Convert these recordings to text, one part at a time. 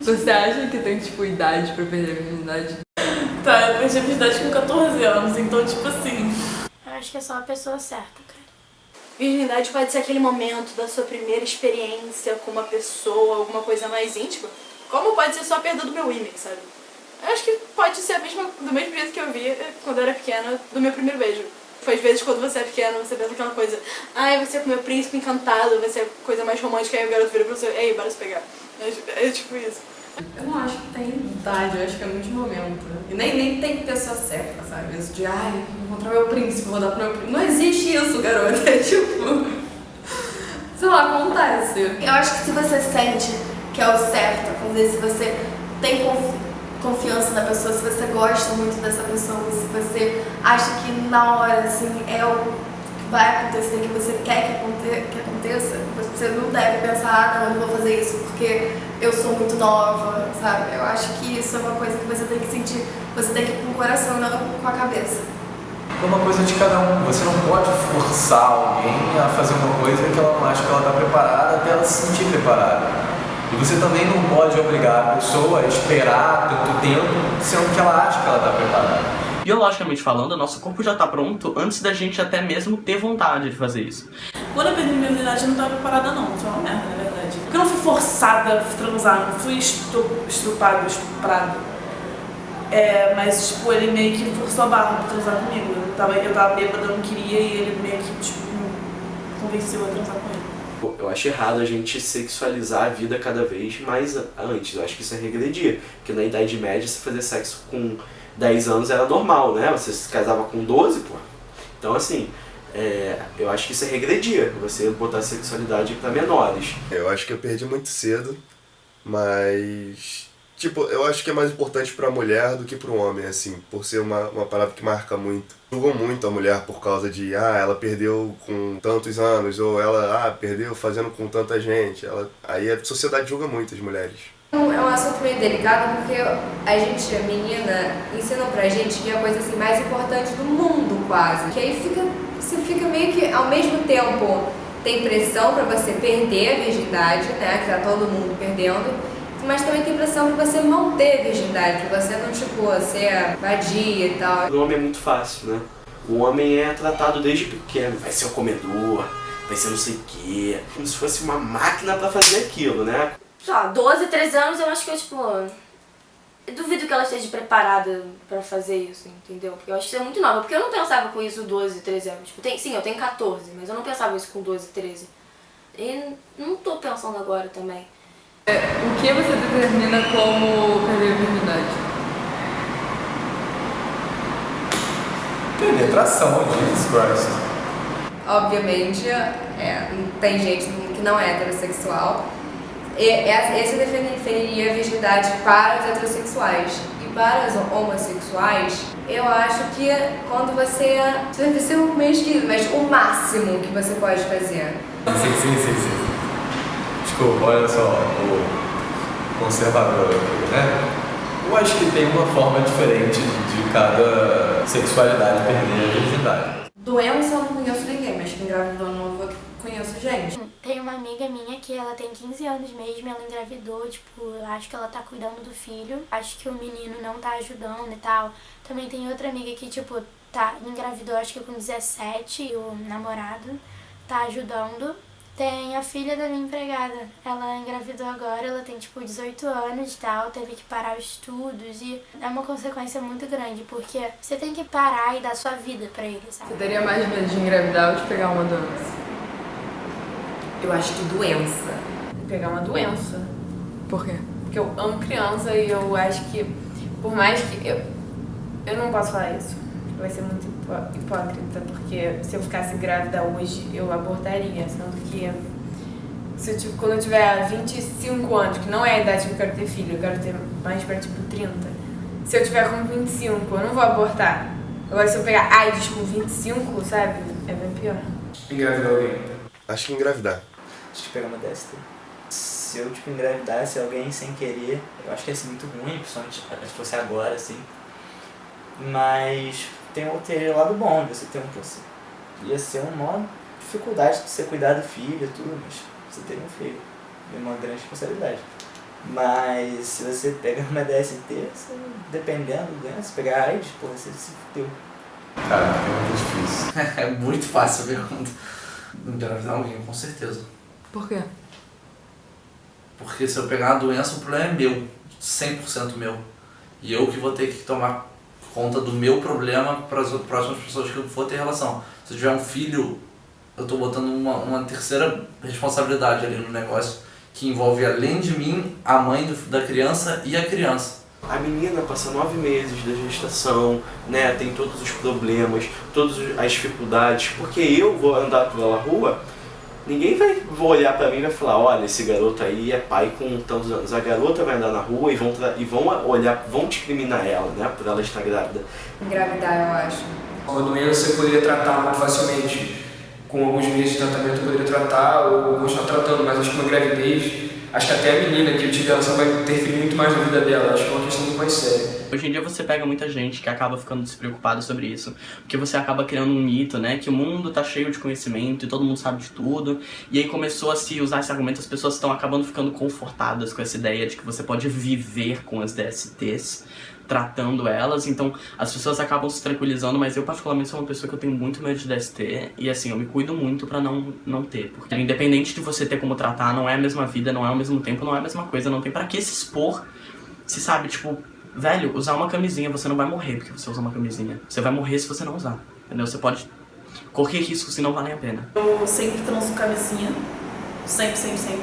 Você acha que tem, tipo, idade pra perder a virgindade? Tá, eu perdi a virgindade com 14 anos, então, tipo assim... Eu acho que é só a pessoa certa, cara. Virgindade pode ser aquele momento da sua primeira experiência com uma pessoa, alguma coisa mais íntima, como pode ser só a perda do meu ímã, sabe? Eu acho que pode ser do mesmo jeito que eu vi quando eu era pequena, do meu primeiro beijo. Às vezes, quando você é pequena, você pensa aquela coisa, ai, você é com meu príncipe encantado, vai ser a coisa mais romântica, aí o garoto vira pra você, ei, bora se pegar. É tipo isso. Eu não acho que tem idade, eu acho que é muito de momento. E nem tem pessoa certa, sabe? Isso de, ai, vou encontrar meu príncipe, vou dar pro meu príncipe. Não existe isso, garota. É tipo... sei lá, acontece. Eu acho que se você sente que é o certo, quer dizer, se você tem confiança na pessoa, se você gosta muito dessa pessoa, se você acha que na hora, assim, é o que vai acontecer, que você quer que aconteça, você não deve pensar, não, eu não vou fazer isso porque eu sou muito nova, sabe? Eu acho que isso é uma coisa que você tem que sentir, você tem que ir com o coração, não com a cabeça. É uma coisa de cada um, você não pode forçar alguém a fazer uma coisa que ela não acha que ela está preparada até ela se sentir preparada. E você também não pode obrigar a pessoa a esperar tanto tempo, sendo que ela acha que ela está preparada. Biologicamente falando, nosso corpo já está pronto antes da gente até mesmo ter vontade de fazer isso. Quando eu perdi minha virgindade, eu não tava preparada não, foi uma merda, na verdade. Porque eu não fui forçada a transar, não fui estuprada. Mas, tipo, ele meio que forçou a barra pra transar comigo. Eu tava bêbada, eu não queria, e ele meio que, tipo, me convenceu a transar com ele. Eu acho errado a gente sexualizar a vida cada vez mais antes. Eu acho que isso é regredir. Porque na Idade Média, se fazer sexo com 10 anos era normal, né? Você se casava com 12, pô. Então, assim, eu acho que isso é regredir. Você botar a sexualidade pra menores. Eu acho que eu perdi muito cedo, mas... tipo, eu acho que é mais importante pra mulher do que pro homem, assim, por ser uma parada que marca muito. Julgam muito a mulher por causa de, ela perdeu com tantos anos, ou ela, perdeu fazendo com tanta gente. Aí a sociedade julga muito as mulheres. É um assunto meio delicado porque a menina, ensinou pra gente que é a coisa assim, mais importante do mundo, quase. Que aí você fica meio que, ao mesmo tempo, tem pressão pra você perder a virgindade, né, que tá todo mundo perdendo, mas também tem pressão pra você manter a virgindade, pra você não, tipo, ser vadia e tal. O homem é muito fácil, né? O homem é tratado desde pequeno. Vai ser o comedor, vai ser não sei o quê. Como se fosse uma máquina pra fazer aquilo, né? Sei lá, 12, 13 anos eu acho que tipo... eu duvido que ela esteja preparada pra fazer isso, entendeu? Porque eu acho que isso é muito nova. Porque eu não pensava com isso 12, 13 anos. Tipo, sim, eu tenho 14, mas eu não pensava isso com 12, 13. E não tô pensando agora também. O que você determina como perder a virgindade? Penetração, Jesus Christ. Obviamente, tem gente que não é heterossexual. Esse definiria a virgindade para os heterossexuais. E para os homossexuais, eu acho que quando você vai ser meio esquisito, mas o máximo que você pode fazer. Sim. Desculpa, olha só, o conservador aqui, né? Eu acho que tem uma forma diferente de cada sexualidade perder a virgindade. Doença eu não conheço ninguém, mas que engravidou novo eu conheço gente. Tem uma amiga minha que ela tem 15 anos mesmo, ela engravidou, tipo, eu acho que ela tá cuidando do filho. Acho que o menino não tá ajudando e tal. Também tem outra amiga que, tipo, engravidou acho que com 17 e o namorado tá ajudando. Tem a filha da minha empregada, ela engravidou agora, ela tem tipo 18 anos e tal, teve que parar os estudos e é uma consequência muito grande, porque você tem que parar e dar sua vida pra ele, sabe? Você teria mais medo de engravidar ou de pegar uma doença? Eu acho que doença. Pegar uma doença. Por quê? Porque eu amo criança e eu acho que, por mais que... Eu não posso falar isso. Vai ser muito hipócrita, porque se eu ficasse grávida hoje, eu abortaria, sendo que quando eu tiver 25 anos, que não é a idade que eu quero ter filho, eu quero ter mais pra tipo 30, se eu tiver com 25, eu não vou abortar. Agora se eu pegar AIDS com 25, sabe, é bem pior. Engravidar alguém? Acho que engravidar. Acho que pegar uma DST. Se eu engravidasse alguém sem querer, eu acho que ia ser muito ruim, principalmente se fosse agora, assim. Mas teria o lado bom de você ter ia ser uma dificuldade de você cuidar do filho e tudo, mas você ter um filho é uma grande responsabilidade. Mas se você pegar uma DST, você, dependendo do doença, se pegar AIDS, porra, você se fudeu. Cara, é muito difícil. É muito fácil a pergunta. Engravidar alguém, com certeza. Por quê? Porque se eu pegar uma doença, o problema é meu. 100% meu. E eu que vou ter que tomar conta do meu problema para as próximas pessoas que eu for ter relação. Se eu tiver um filho, eu tô botando uma terceira responsabilidade ali no negócio, que envolve, além de mim, a mãe da criança e a criança. A menina passa 9 meses da gestação, né, tem todos os problemas, todas as dificuldades, porque eu vou andar pela rua, ninguém vai olhar pra mim e vai falar, olha, esse garoto aí é pai com tantos anos. A garota vai andar na rua e vão olhar, vão discriminar ela, né, por ela estar grávida. Engravidar, eu acho. Uma doença eu poderia tratar muito facilmente. Com alguns meses de tratamento eu poderia tratar ou continuar tratando, mas acho que uma gravidez, acho que até a menina que eu tive relação vai interferir muito mais na vida dela. Acho que é uma questão muito mais séria. Hoje em dia você pega muita gente que acaba ficando despreocupada sobre isso, porque você acaba criando um mito, né, que o mundo tá cheio de conhecimento e todo mundo sabe de tudo, e aí começou a se usar esse argumento, as pessoas estão acabando ficando confortadas com essa ideia de que você pode viver com as DSTs, tratando elas, então as pessoas acabam se tranquilizando, mas eu particularmente sou uma pessoa que eu tenho muito medo de DST, e assim, eu me cuido muito pra não ter, porque independente de você ter como tratar, não é a mesma vida, não é ao mesmo tempo, não é a mesma coisa, não tem pra que se expor, se sabe, tipo, velho, usar uma camisinha, você não vai morrer porque você usa uma camisinha. Você vai morrer se você não usar, entendeu? Você pode correr riscos se não valem a pena. Eu sempre transo com camisinha. Sempre.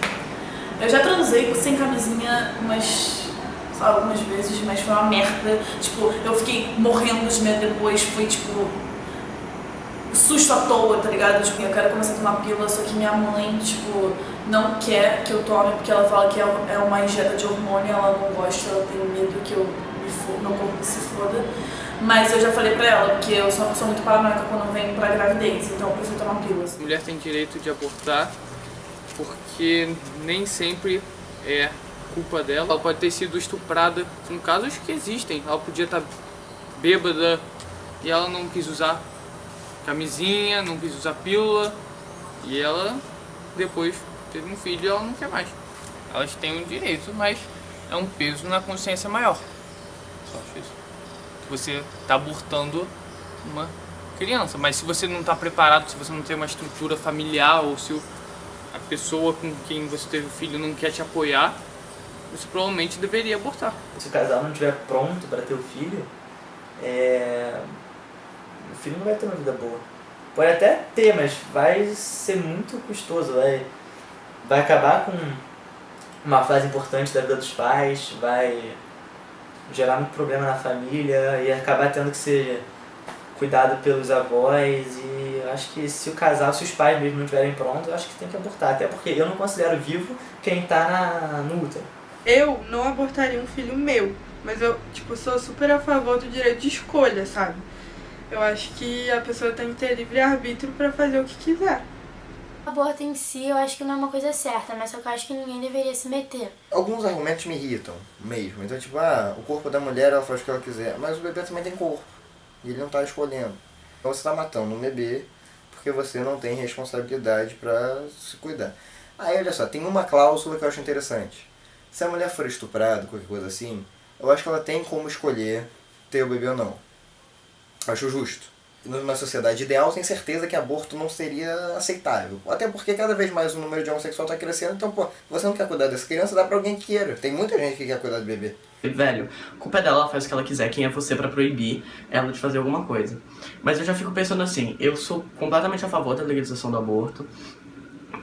Eu já transei sem camisinha algumas vezes, mas foi uma merda. Tipo, eu fiquei morrendo de medo depois. Foi tipo susto à toa, tá ligado? Tipo, eu quero começar a tomar pílula, só que minha mãe, tipo, não quer que eu tome, porque ela fala que é uma injeta de hormônio, ela não gosta, ela tem medo que meu corpo se foda. Mas eu já falei pra ela, porque eu sou uma pessoa muito paranoica quando vem pra gravidez, então eu prefiro tomar pílulas. A mulher tem direito de abortar, porque nem sempre é culpa dela. Ela pode ter sido estuprada, são casos que existem. Ela podia estar bêbada e ela não quis usar camisinha, não quis usar pílula, e ela depois teve um filho e ela não quer mais. Elas têm um direito, mas é um peso na consciência maior. Só acho isso. Você está abortando uma criança, mas se você não está preparado, se você não tem uma estrutura familiar, ou se a pessoa com quem você teve o filho não quer te apoiar, você provavelmente deveria abortar. Se o casal não estiver pronto para ter o filho, o filho não vai ter uma vida boa. Pode até ter, mas vai ser muito custoso, vai acabar com uma fase importante da vida dos pais, vai gerar muito problema na família e acabar tendo que ser cuidado pelos avós. E eu acho que se os pais mesmo não estiverem prontos, eu acho que tem que abortar, até porque eu não considero vivo quem está no útero. Eu não abortaria um filho meu, mas eu sou super a favor do direito de escolha, sabe? Eu acho que a pessoa tem que ter livre-arbítrio pra fazer o que quiser. O aborto em si, eu acho que não é uma coisa certa, mas só que eu acho que ninguém deveria se meter. Alguns argumentos me irritam mesmo. Então, o corpo da mulher, ela faz o que ela quiser, mas o bebê também tem corpo. E ele não tá escolhendo. Então você tá matando um bebê porque você não tem responsabilidade pra se cuidar. Aí, olha só, tem uma cláusula que eu acho interessante. Se a mulher for estuprada, qualquer coisa assim, eu acho que ela tem como escolher ter o bebê ou não. Acho justo. Numa sociedade ideal, tenho certeza que aborto não seria aceitável. Até porque cada vez mais o número de homossexual está crescendo. Então, você não quer cuidar dessa criança, dá pra alguém que queira. Tem muita gente que quer cuidar do bebê. Velho, a culpa é dela, ela faz o que ela quiser. Quem é você pra proibir ela de fazer alguma coisa? Mas eu já fico pensando assim, eu sou completamente a favor da legalização do aborto.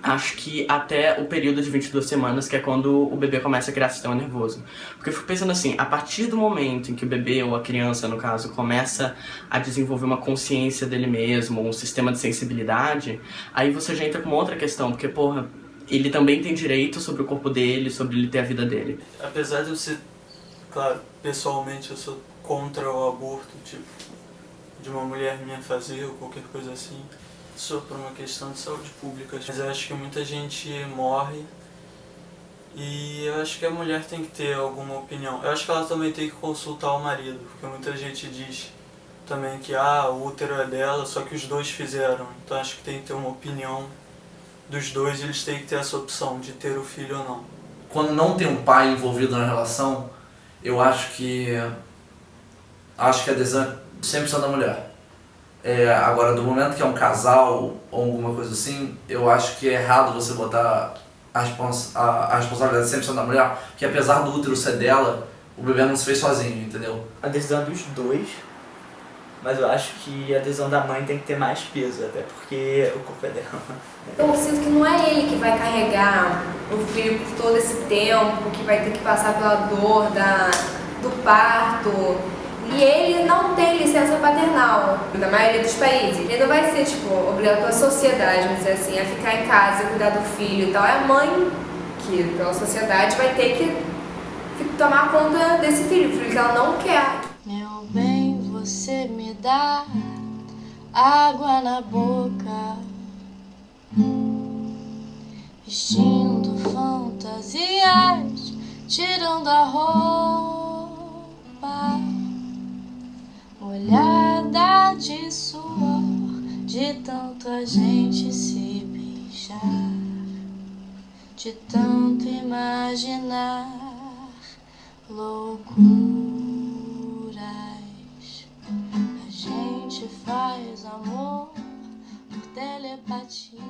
Acho que até o período de 22 semanas, que é quando o bebê começa a criar sistema nervoso. Porque eu fico pensando assim, a partir do momento em que o bebê, ou a criança, no caso, começa a desenvolver uma consciência dele mesmo, um sistema de sensibilidade, aí você já entra com uma outra questão, porque, ele também tem direito sobre o corpo dele, sobre ele ter a vida dele. Apesar de eu ser, claro, pessoalmente eu sou contra o aborto, de uma mulher minha fazer ou qualquer coisa assim, só por uma questão de saúde pública. Mas eu acho que muita gente morre e eu acho que a mulher tem que ter alguma opinião. Eu acho que ela também tem que consultar o marido, porque muita gente diz também que o útero é dela, só que os dois fizeram. Então acho que tem que ter uma opinião dos dois e eles têm que ter essa opção de ter o filho ou não. quando não tem um pai envolvido na relação, eu acho que a decisão é 100% da mulher. Agora, do momento que é um casal ou alguma coisa assim, eu acho que é errado você botar a responsabilidade 100% da mulher, porque apesar do útero ser dela, o bebê não se fez sozinho, entendeu? A decisão é dos dois, mas eu acho que a decisão da mãe tem que ter mais peso, até porque o corpo é dela. Eu sinto que não é ele que vai carregar o filho por todo esse tempo, que vai ter que passar pela dor do parto. E ele não tem licença paternal, na maioria dos países. Ele não vai ser, obrigado pela sociedade, vamos dizer assim, a ficar em casa, cuidar do filho e tal. É a mãe que, pela sociedade, vai ter que tomar conta desse filho, o filho que ela não quer. Meu bem, você me dá água na boca, vestindo fantasias, tirando a roupa, molhada de suor, de tanto a gente se beijar, de tanto imaginar loucuras. A gente faz amor por telepatia.